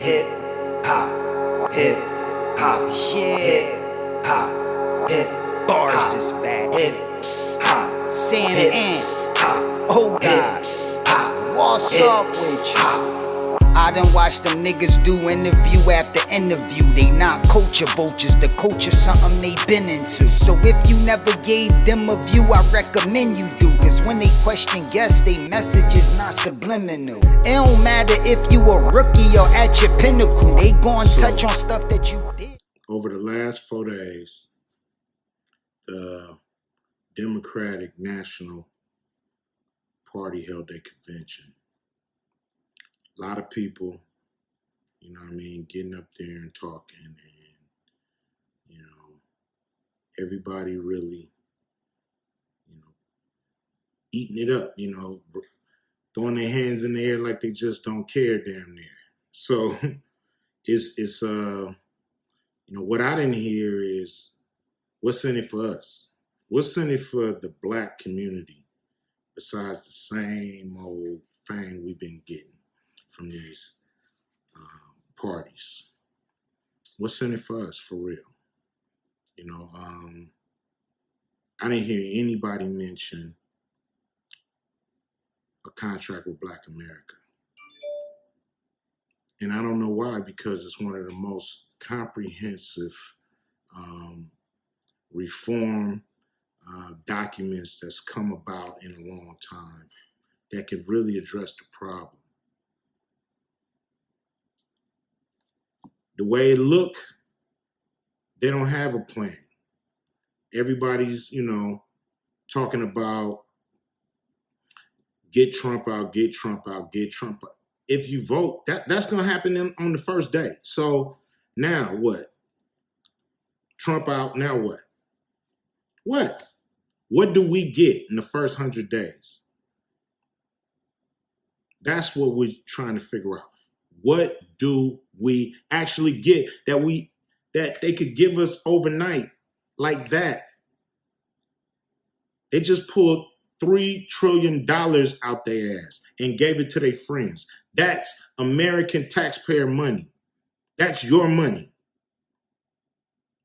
hip hop, hip hop, hip hop, hip Bars is back. hip hop, Sam hip Ant. hop, Oh God. hop, What's hip up with you? hop. I done watched them niggas do interview after interview. They not culture vultures, the culture something they been into. So if you never gave them a view, I recommend you do. Cause when they question guests, they message is not subliminal. It don't matter if you a rookie or at your pinnacle. They gon' touch on stuff that you did. Over the last 4 days, the Democratic National Party held their convention. A lot of people, you know what I mean, getting up there and talking, and, you know, everybody really, you know, eating it up, you know, throwing their hands in the air like they just don't care damn near. So it's you know, what I didn't hear is what's in it for us? What's in it for the black community besides the same old thing we've been getting from these parties? What's in it for us, for real? You know, I didn't hear anybody mention a contract with Black America. And I don't know why, because it's one of the most comprehensive reform documents that's come about in a long time that could really address the problem. The way it look, they don't have a plan. Everybody's, you know, talking about get Trump out, get Trump out, get Trump out. If you vote, that's going to happen on the first day. So now what? Trump out, now what? What? What do we get in the first 100 days? That's what we're trying to figure out. What do we actually get that they could give us overnight like that? They just pulled $3 trillion out their ass and gave it to their friends. That's American taxpayer money. That's your money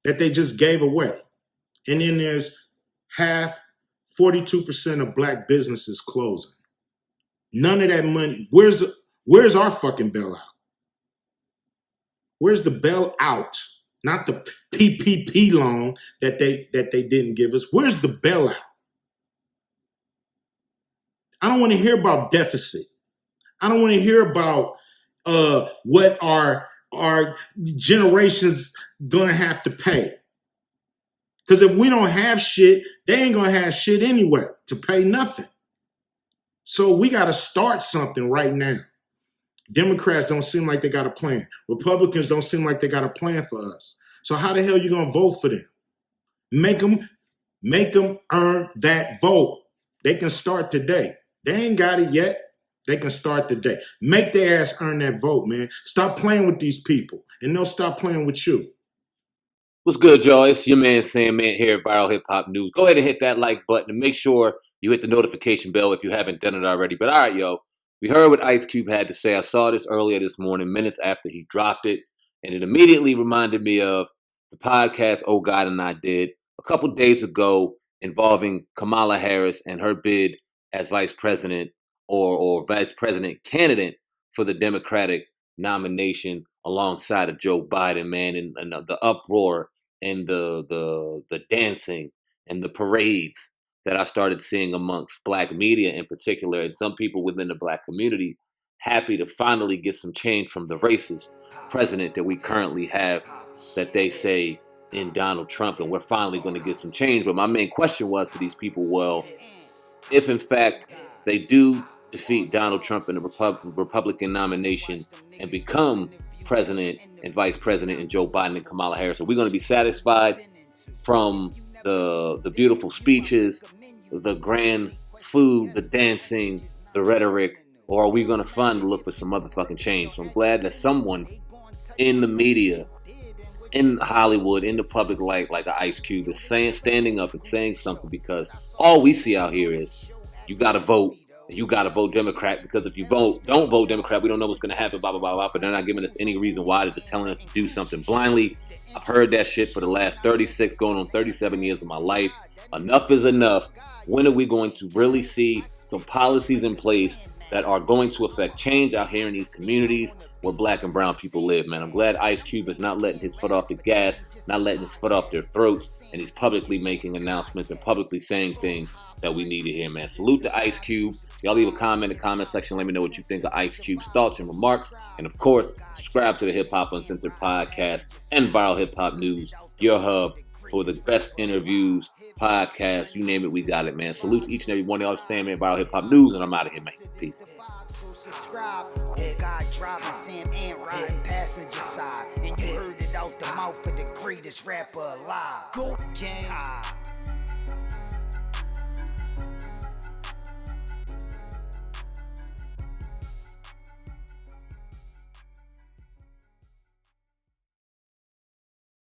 that they just gave away. And then there's 42% of black businesses closing. None of that money. Where's our fucking bailout? Where's the bailout? Not the PPP loan that they didn't give us. Where's the bailout? I don't want to hear about deficit. I don't want to hear about what our generations gonna have to pay. Because if we don't have shit, they ain't gonna have shit anyway to pay nothing. So we got to start something right now. Democrats don't seem like they got a plan. Republicans don't seem like they got a plan for us. So how the hell you gonna vote for them? Make them earn that vote. They can start today. They ain't got it yet. They can start today. Make their ass earn that vote, man. Stop playing with these people, and they'll stop playing with you. What's good, y'all? It's your man Sam Ant here at Viral Hip Hop News. Go ahead and hit that like button and make sure you hit the notification bell if you haven't done it already. But all right, yo, we heard what Ice Cube had to say. I saw this earlier this morning, minutes after he dropped it, and it immediately reminded me of the podcast Oh God and I did a couple days ago involving Kamala Harris and her bid as vice president or vice president candidate for the Democratic nomination alongside of Joe Biden, man, and the uproar and the dancing and the parades that I started seeing amongst black media in particular, and some people within the black community, happy to finally get some change from the racist president that we currently have, that they say in Donald Trump, and we're finally going to get some change. But my main question was to these people, well, if in fact they do defeat Donald Trump in the Republican nomination and become president and vice president and Joe Biden and Kamala Harris, are we going to be satisfied from the beautiful speeches, the grand food, the dancing, the rhetoric, or are we going to finally look for some motherfucking change? So I'm glad that someone in the media, in Hollywood, in the public light, like an Ice Cube, is standing up and saying something, because all we see out here is you got to vote and you gotta vote Democrat because if you don't vote Democrat, we don't know what's gonna happen, blah, blah, blah, blah. But they're not giving us any reason why. They're just telling us to do something blindly. I've heard that shit for the last 36, going on 37 years of my life. Enough is enough. When are we going to really see some policies in place that are going to affect change out here in these communities where black and brown people live, man? I'm glad Ice Cube is not letting his foot off the gas, not letting his foot off their throats, and he's publicly making announcements and publicly saying things that we need to hear, man. Salute to Ice Cube. Y'all leave a comment in the comment section. Let me know what you think of Ice Cube's thoughts and remarks. And of course, subscribe to the Hip Hop Uncensored podcast and Viral Hip Hop News, your hub for the best interviews, podcasts, you name it, we got it, man. Salute to each and every one of y'all. Sam, man, Viral Hip Hop News, and I'm out of here, man. Peace. Subscribe. Oh God, driving Sam and riding passenger side, and you heard it out the mouth of the greatest rapper alive. Go gang.